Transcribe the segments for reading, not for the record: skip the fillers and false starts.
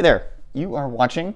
there, you are watching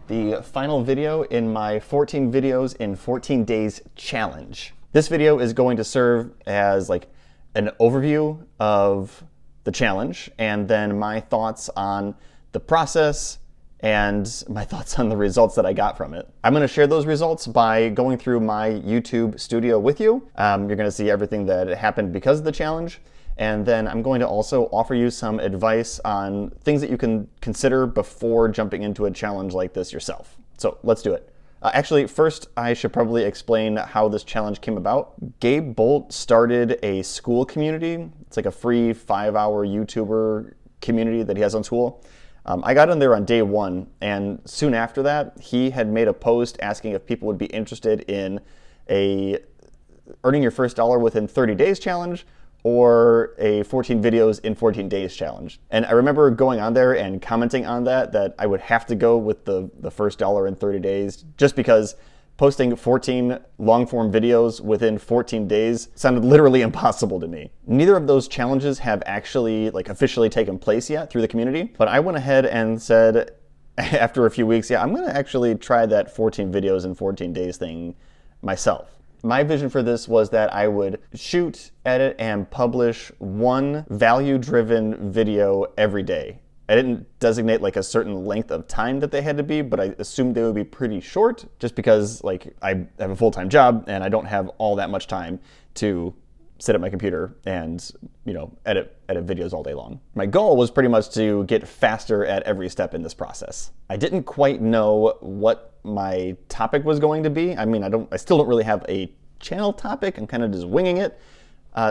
the final video in my 14 videos in 14 days challenge. This video is going to serve as like an overview of the challenge and then my thoughts on the process and my thoughts on the results that I got from it. I'm going to share those results by going through my YouTube studio with you. You're going to see everything that happened because of the challenge. And then I'm going to also offer you some advice on things that you can consider before jumping into a challenge like this yourself. So let's do it. Actually, first I should probably explain how this challenge came about. Gabe Bolt started a school community. It's like a free 5-hour YouTuber community that he has on school. I got in there on day one, and soon after that, he had made a post asking if people would be interested in a earning your first dollar within 30 days challenge or a 14 videos in 14 days challenge. And I remember going on there and commenting on that I would have to go with the first dollar in 30 days just because posting 14 long-form videos within 14 days sounded literally impossible to me. Neither of those challenges have actually officially taken place yet through the community, but I went ahead and said after a few weeks, yeah, I'm gonna actually try that 14 videos in 14 days thing myself. My vision for this was that I would shoot, edit, and publish one value-driven video every day. I didn't designate a certain length of time that they had to be, but I assumed they would be pretty short just because I have a full-time job and I don't have all that much time to sit at my computer and edit videos all day long. My goal was pretty much to get faster at every step in this process. I didn't quite know what my topic was going to be. I mean, I still don't really have a channel topic. I'm kind of just winging it.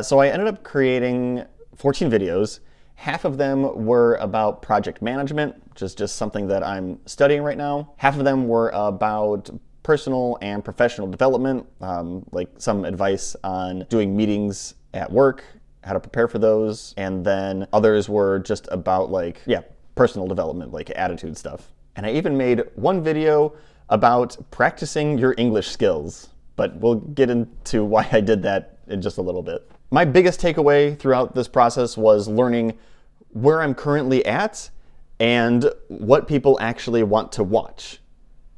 So I ended up creating 14 videos. Half of them were about project management, which is just something that I'm studying right now. Half of them were about personal and professional development, like some advice on doing meetings at work, how to prepare for those. And then others were just about personal development, like attitude stuff. And I even made one video about practicing your English skills, but we'll get into why I did that in just a little bit. My biggest takeaway throughout this process was learning where I'm currently at and what people actually want to watch.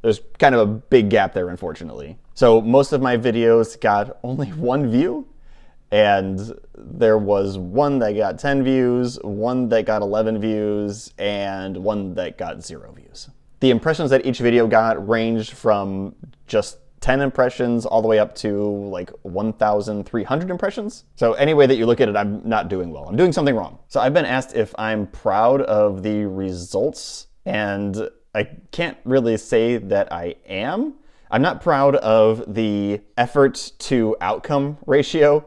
There's kind of a big gap there, unfortunately. So most of my videos got only one view, and there was one that got 10 views, one that got 11 views, and one that got 0 views. The impressions that each video got ranged from just 10 impressions all the way up to 1,300 impressions. So any way that you look at it, I'm not doing well. I'm doing something wrong. So I've been asked if I'm proud of the results, and I can't really say that I am. I'm not proud of the effort to outcome ratio,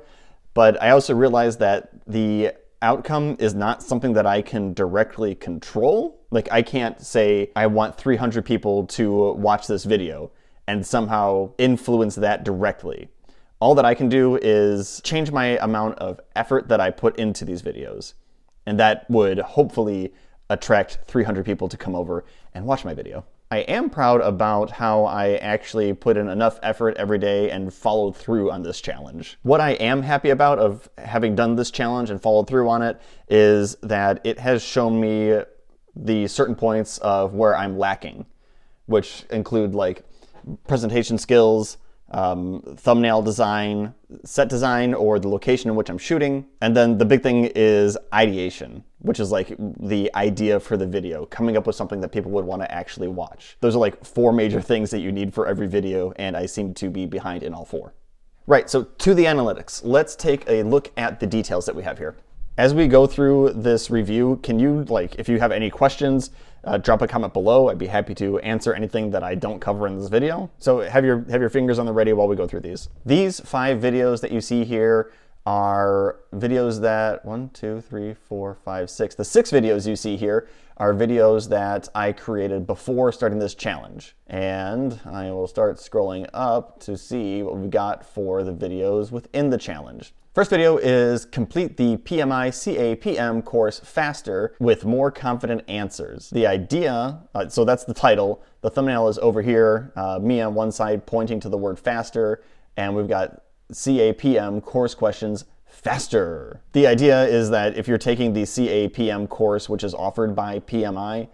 but I also realize that the outcome is not something that I can directly control. I can't say I want 300 people to watch this video and somehow influence that directly. All that I can do is change my amount of effort that I put into these videos, and that would hopefully attract 300 people to come over and watch my video. I am proud about how I actually put in enough effort every day and followed through on this challenge. What I am happy about of having done this challenge and followed through on it is that it has shown me the certain points of where I'm lacking, which include presentation skills, thumbnail design, set design, or the location in which I'm shooting. And then the big thing is ideation, which is the idea for the video, coming up with something that people would want to actually watch. Those are 4 major things that you need for every video, and I seem to be behind in all 4. Right, so to the analytics. Let's take a look at the details that we have here. As we go through this review, can you, if you have any questions, drop a comment below. I'd be happy to answer anything that I don't cover in this video. So have your fingers on the ready while we go through these. These 5 videos that you see here are videos that, 1, 2, 3, 4, 5, 6. The 6 videos you see here are videos that I created before starting this challenge. And I will start scrolling up to see what we got for the videos within the challenge. First video is complete the PMI CAPM course faster with more confident answers. The idea, so that's the title. The thumbnail is over here, me on one side pointing to the word faster, and we've got CAPM course questions faster. The idea is that if you're taking the CAPM course, which is offered by PMI,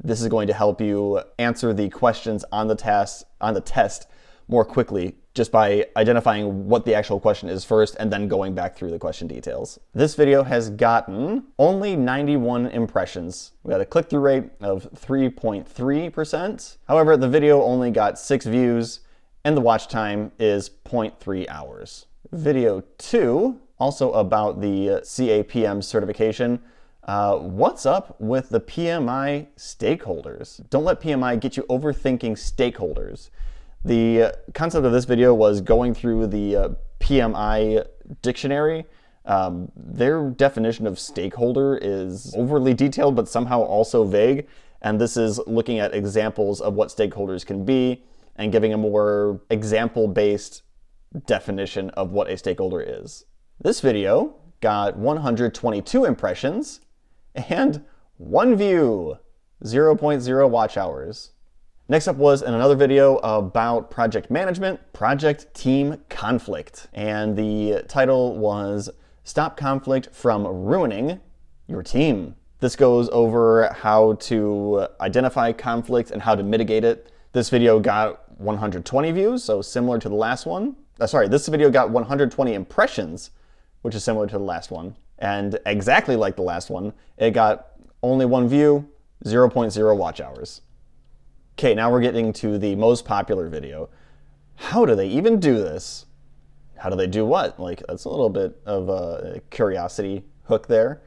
This is going to help you answer the questions on the test more quickly, just by identifying what the actual question is first and then going back through the question details. This video has gotten only 91 impressions. We got a click-through rate of 3.3%. However, the video only got 6 views and the watch time is 0.3 hours. Video 2, also about the CAPM certification. What's up with the PMI stakeholders? Don't let PMI get you overthinking stakeholders. The concept of this video was going through the PMI dictionary. Their definition of stakeholder is overly detailed, but somehow also vague. And this is looking at examples of what stakeholders can be and giving a more example-based definition of what a stakeholder is. This video got 122 impressions and 1 view, 0.0 watch hours. Next up was another video about project management, project team conflict. And the title was Stop Conflict from Ruining Your Team. This goes over how to identify conflict and how to mitigate it. This video got 120 views, so similar to the last one. This video got 120 impressions, which is similar to the last one. And exactly like the last one, it got only 1 view, 0.0 watch hours. Okay, now we're getting to the most popular video. How do they even do this? How do they do what? Like, that's a little bit of a curiosity hook there.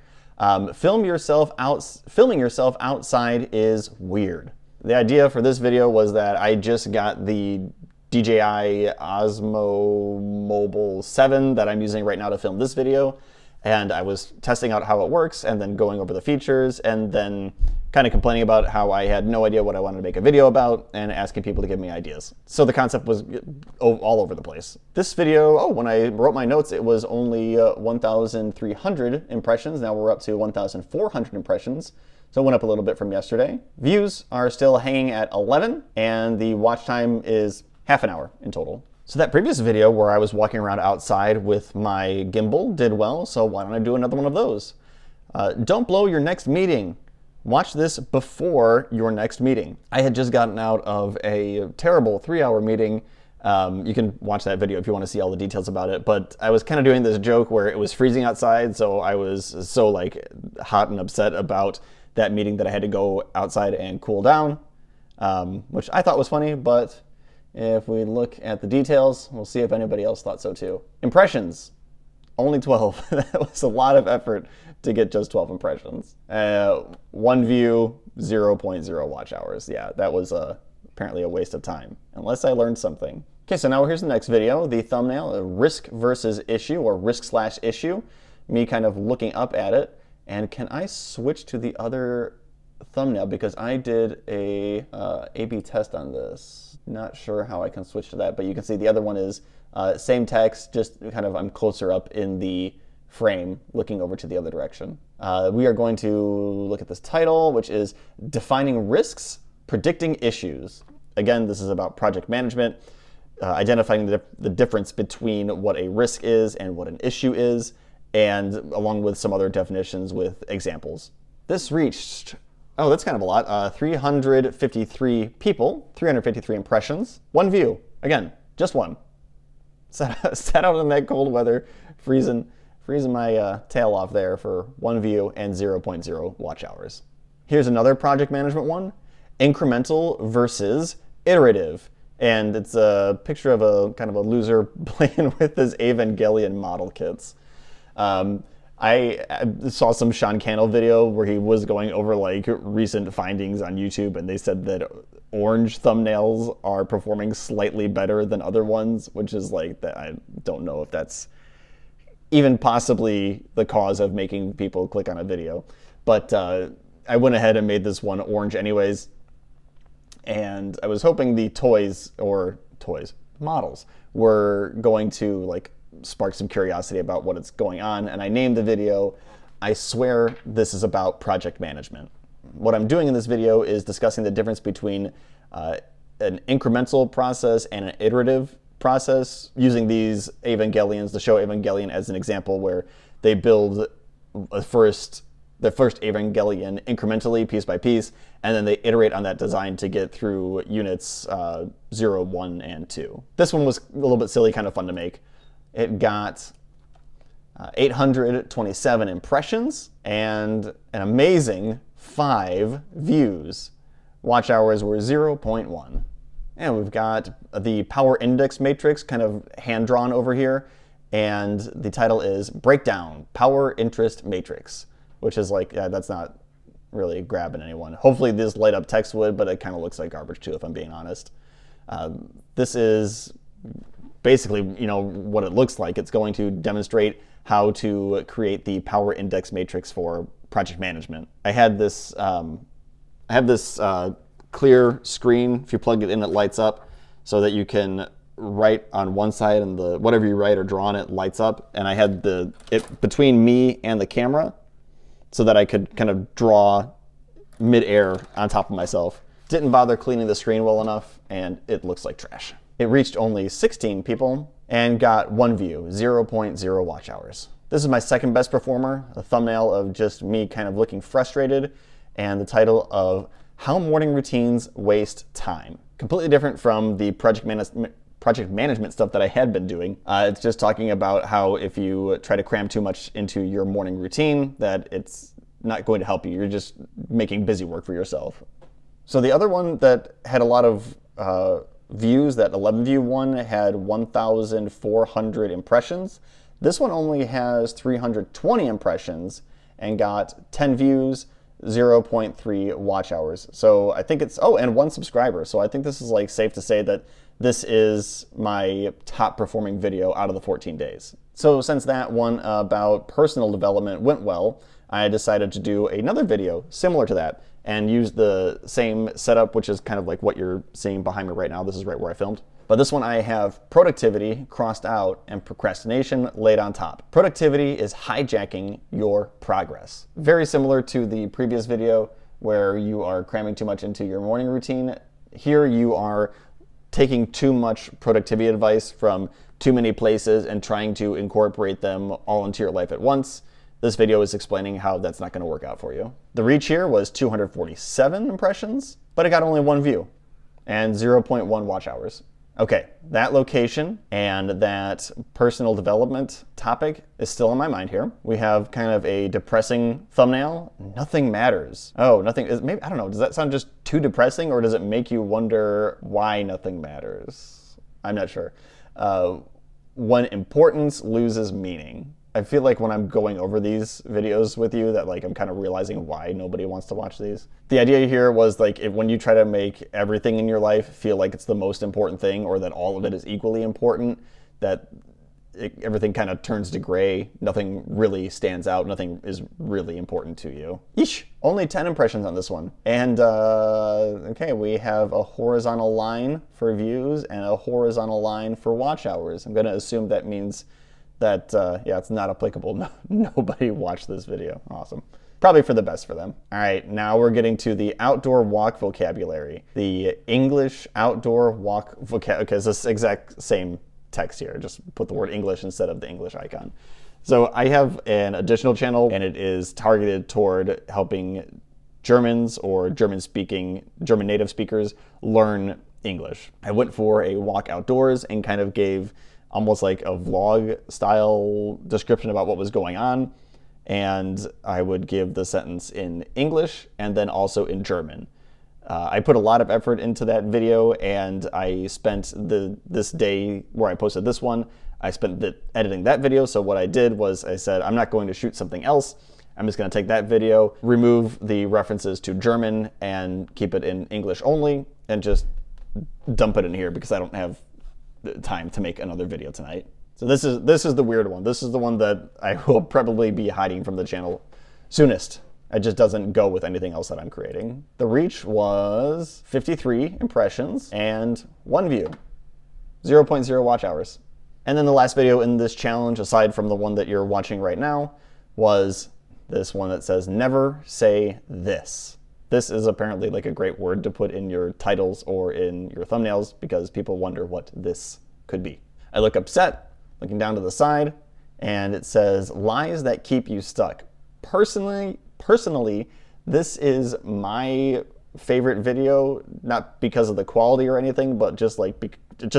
Filming yourself outside is weird. The idea for this video was that I just got the DJI Osmo Mobile 7 that I'm using right now to film this video. And I was testing out how it works and then going over the features and then kind of complaining about how I had no idea what I wanted to make a video about and asking people to give me ideas. So the concept was all over the place. This video, when I wrote my notes, it was only 1,300 impressions. Now we're up to 1,400 impressions. So it went up a little bit from yesterday. Views are still hanging at 11 and the watch time is half an hour in total. So that previous video where I was walking around outside with my gimbal did well, so why don't I do another one of those? Don't blow your next meeting. Watch this before your next meeting. I had just gotten out of a terrible 3-hour meeting. You can watch that video if you want to see all the details about it, but I was kind of doing this joke where it was freezing outside, so I was so like hot and upset about that meeting that I had to go outside and cool down, which I thought was funny, but if we look at the details, we'll see if anybody else thought so too. Impressions, only 12. That was a lot of effort to get just 12 impressions. 1 view, 0.0 watch hours. Yeah, that was apparently a waste of time, unless I learned something. Okay, so now here's the next video. The thumbnail, risk versus issue, or risk/issue. Me kind of looking up at it. And can I switch to the other thumbnail? Because I did a A/B test on this. Not sure how I can switch to that, but you can see the other one is same text, just kind of I'm closer up in the frame looking over to the other direction. We are going to look at this title, which is Defining Risks, Predicting Issues. Again, this is about project management, identifying the difference between what a risk is and what an issue is, and along with some other definitions with examples. This reached, that's kind of a lot, 353 people, 353 impressions, 1 view. Again, just 1. Sat out in that cold weather, freezing my tail off there for 1 view and 0.0 watch hours. Here's another project management one, incremental versus iterative. And it's a picture of a kind of a loser playing with his Evangelion model kits. I saw some Sean Cannell video where he was going over like recent findings on YouTube, and they said that orange thumbnails are performing slightly better than other ones, which is like that. I don't know if that's even possibly the cause of making people click on a video, but I went ahead and made this one orange anyways, and I was hoping the models were going to like spark some curiosity about what is going on, and I named the video, I swear this is about project management. What I'm doing in this video is discussing the difference between an incremental process and an iterative process, using these Evangelions, the show Evangelion as an example, where they build a first the first Evangelion incrementally, piece by piece, and then they iterate on that design to get through units 0, 1, and 2. This one was a little bit silly, kind of fun to make. It got 827 impressions and an amazing 5 views. Watch hours were 0.1. And we've got the power index matrix kind of hand-drawn over here. And the title is Breakdown Power Interest Matrix, which is like, yeah, that's not really grabbing anyone. Hopefully this light up text would, but it kind of looks like garbage too, if I'm being honest. This is basically, you know, what it looks like. It's going to demonstrate how to create the power index matrix for project management. I have this clear screen. If you plug it in, it lights up so that you can write on one side and whatever you write or draw on it lights up. And I had it between me and the camera so that I could kind of draw mid-air on top of myself. Didn't bother cleaning the screen well enough, and it looks like trash. It reached only 16 people and got 1 view, 0.0 watch hours. This is my second best performer, a thumbnail of just me kind of looking frustrated, and the title of How Morning Routines Waste Time. Completely different from the project management stuff that I had been doing. It's just talking about how if you try to cram too much into your morning routine, that it's not going to help you. You're just making busy work for yourself. So the other one that had a lot of views, that 11 view one, had 1,400 impressions. This one only has 320 impressions and got 10 views, 0.3 watch hours. So I think it's, and 1 subscriber. So I think this is like safe to say that this is my top performing video out of the 14 days. So since that one about personal development went well, I decided to do another video similar to that and use the same setup, which is kind of like what you're seeing behind me right now. This is right where I filmed. But this one I have productivity crossed out and procrastination laid on top. Productivity is hijacking your progress. Very similar to the previous video where you are cramming too much into your morning routine. Here you are taking too much productivity advice from too many places and trying to incorporate them all into your life at once. This video is explaining how that's not going to work out for you. The reach here was 247 impressions, but it got only 1 view and 0.1 watch hours. Okay, that location and that personal development topic is still in my mind here. We have kind of a depressing thumbnail. Nothing matters. Oh, nothing is maybe, I don't know, does that sound just too depressing, or does it make you wonder why nothing matters? I'm not sure. When importance loses meaning. I feel like when I'm going over these videos with you that like I'm kind of realizing why nobody wants to watch these. The idea here was like when you try to make everything in your life feel like it's the most important thing, or that all of it is equally important, that everything kind of turns to gray. Nothing really stands out. Nothing is really important to you. Yeesh. Only 10 impressions on this one. And okay, we have a horizontal line for views and a horizontal line for watch hours. I'm going to assume that means that, yeah, it's not applicable. No, nobody watched this video. Awesome. Probably for the best for them. All right, now we're getting to the outdoor walk vocabulary. The English outdoor walk vocabulary. Okay, it's this exact same text here. Just put the word English instead of the English icon. So I have an additional channel, and it is targeted toward helping Germans or German native speakers learn English. I went for a walk outdoors and kind of gave almost like a vlog style description about what was going on. And I would give the sentence in English and then also in German. I put a lot of effort into that video, and I spent this day where I posted this one, I spent editing that video. So what I did was I said, I'm not going to shoot something else. I'm just going to take that video, remove the references to German and keep it in English only, and just dump it in here because I don't have time to make another video tonight. So this is the weird one. This is the one that I will probably be hiding from the channel soonest. It just doesn't go with anything else that I'm creating. The reach was 53 impressions and 1 view, 0.0 watch hours. And then the last video in this challenge, aside from the one that you're watching right now, was this one that says, never say this. This is apparently like a great word to put in your titles or in your thumbnails because people wonder what this could be. I look upset, looking down to the side, and it says, lies that keep you stuck. Personally, personally, this is my favorite video, not because of the quality or anything, but just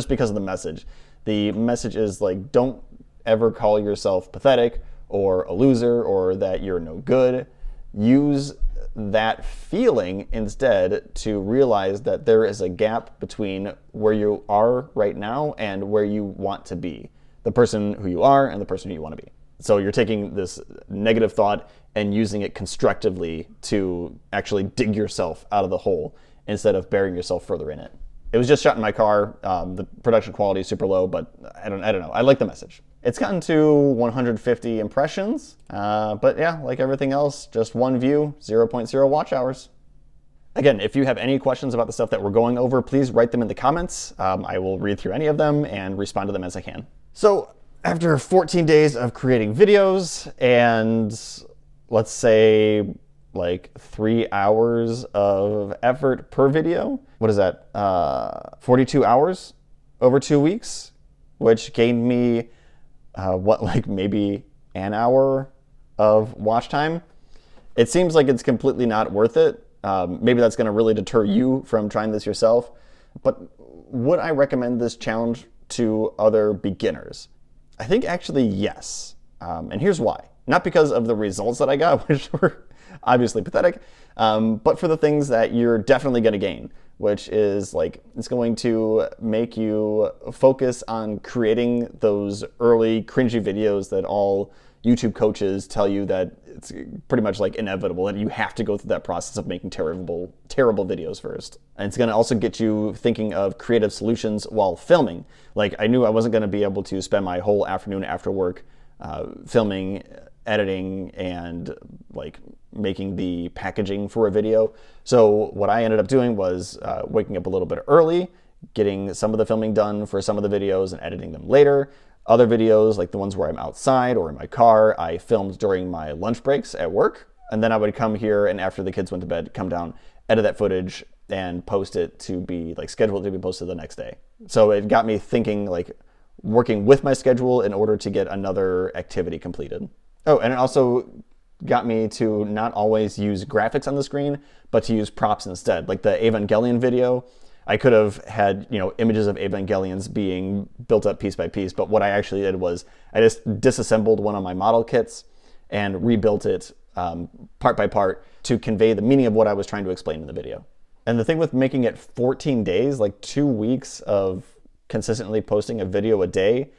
because of the message. The message is like, don't ever call yourself pathetic or a loser or that you're no good. Use that feeling instead to realize that there is a gap between where you are right now and where you want to be. The person who you are and the person who you want to be. So you're taking this negative thought and using it constructively to actually dig yourself out of the hole instead of burying yourself further in it. It was just shot in my car. The production quality is super low, but I don't know. I like the message. It's gotten to 150 impressions, but yeah, like everything else, just one view, 0.0 watch hours. Again, if you have any questions about the stuff that we're going over, please write them in the comments. I will read through any of them and respond to them as I can. So after 14 days of creating videos and let's say like 3 hours of effort per video, what is that? 42 hours over 2 weeks, which gained me like maybe an hour of watch time. It seems like it's completely not worth it. Maybe that's going to really deter you from trying this yourself. But would I recommend this challenge to other beginners? I think actually yes. And here's why. Not because of the results that I got, which were obviously pathetic, but for the things that you're definitely going to gain, which is like, it's going to make you focus on creating those early cringy videos that all YouTube coaches tell you that it's pretty much like inevitable and you have to go through that process of making terrible videos first. And it's going to also get you thinking of creative solutions while filming. Like, I knew I wasn't going to be able to spend my whole afternoon after work filming, editing, and like making the packaging for a video. So what I ended up doing was waking up a little bit early, getting some of the filming done for some of the videos and editing them later. Other videos, like the ones where I'm outside or in my car, I filmed during my lunch breaks at work. And then I would come here and after the kids went to bed, come down, edit that footage and post it to be like scheduled to be posted the next day. So it got me thinking, like working with my schedule in order to get another activity completed. Oh, and it also got me to not always use graphics on the screen, but to use props instead. Like the Evangelion video, I could have had, images of Evangelions being built up piece by piece, but what I actually did was I just disassembled one of my model kits and rebuilt it part by part to convey the meaning of what I was trying to explain in the video. And the thing with making it 14 days, like 2 weeks of consistently posting a video a day,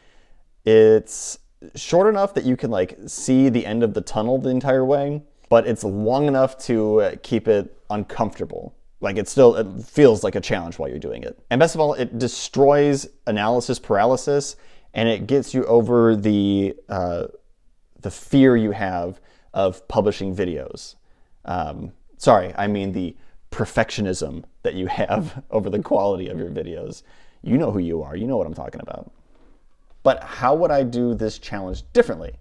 it's short enough that you can like see the end of the tunnel the entire way, but it's long enough to keep it uncomfortable. Like it feels like a challenge while you're doing it. And best of all, it destroys analysis paralysis and it gets you over the fear you have of publishing videos. Sorry, I mean the perfectionism that you have over the quality of your videos. You know who you are, you know what I'm talking about. But how would I do this challenge differently?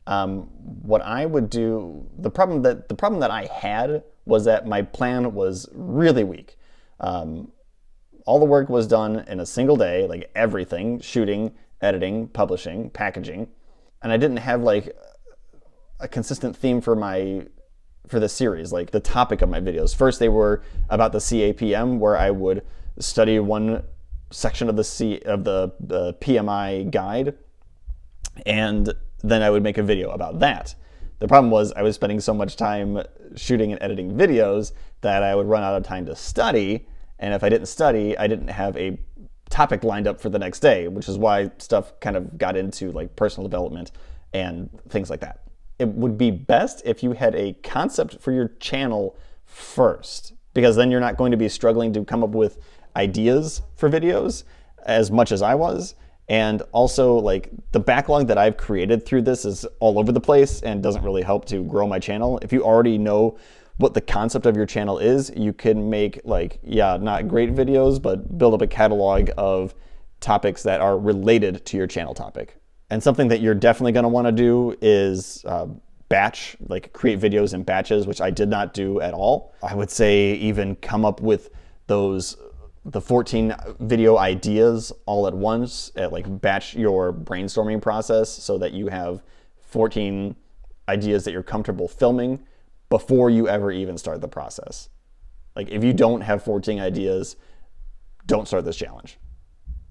What I would do, the problem that I had was that my plan was really weak. All the work was done in a single day, like everything, shooting, editing, publishing, packaging, and I didn't have like a consistent theme for the series, like the topic of my videos. First, they were about the CAPM, where I would study one section of the PMI guide, and then I would make a video about that. The problem was I was spending so much time shooting and editing videos that I would run out of time to study, and if I didn't study, I didn't have a topic lined up for the next day, which is why stuff kind of got into like personal development and things like that. It would be best if you had a concept for your channel first, because then you're not going to be struggling to come up with ideas for videos as much as I was. And also, like, the backlog that I've created through this is all over the place and doesn't really help to grow my channel. If you already know what the concept of your channel is, you can make, like, yeah, not great videos, but build up a catalog of topics that are related to your channel topic. And something that you're definitely going to want to do is batch, like create videos in batches, which I did not do at all. I would say even come up with the 14 video ideas all at once, like batch your brainstorming process so that you have 14 ideas that you're comfortable filming before you ever even start the process. Like if you don't have 14 ideas, don't start this challenge.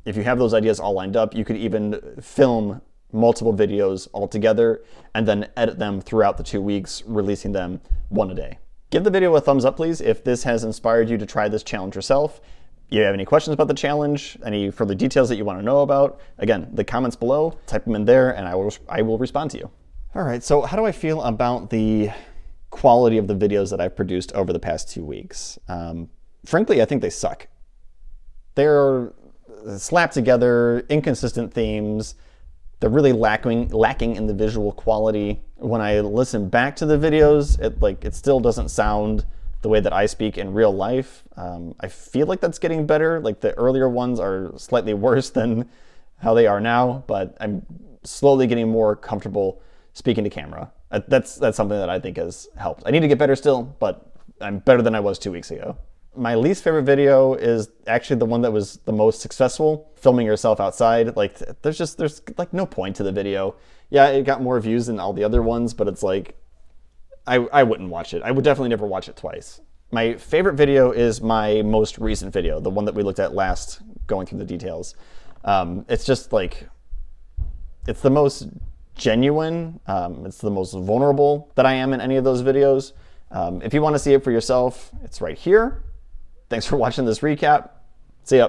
If you have those ideas all lined up, you could even film multiple videos all together and then edit them throughout the 2 weeks, releasing them one a day. Give the video a thumbs up, please, if this has inspired you to try this challenge yourself. If you have any questions about the challenge, any further details that you want to know about, again, the comments below, type them in there and I will respond to you. All right, so how do I feel about the quality of the videos that I've produced over the past 2 weeks? Frankly, I think they suck. They're slapped together, inconsistent themes. They're really lacking in the visual quality. When I listen back to the videos, it still doesn't sound the way that I speak in real life. I feel like that's getting better. Like the earlier ones are slightly worse than how they are now, but I'm slowly getting more comfortable speaking to camera. That's something that I think has helped. I need to get better still, but I'm better than I was 2 weeks ago. My least favorite video is actually the one that was the most successful, filming yourself outside. Like there's like no point to the video. Yeah, it got more views than all the other ones, but it's like, I wouldn't watch it. I would definitely never watch it twice. My favorite video is my most recent video, the one that we looked at last, going through the details. It's just like, it's the most genuine, it's the most vulnerable that I am in any of those videos. If you want to see it for yourself, it's right here. Thanks for watching this recap. See ya.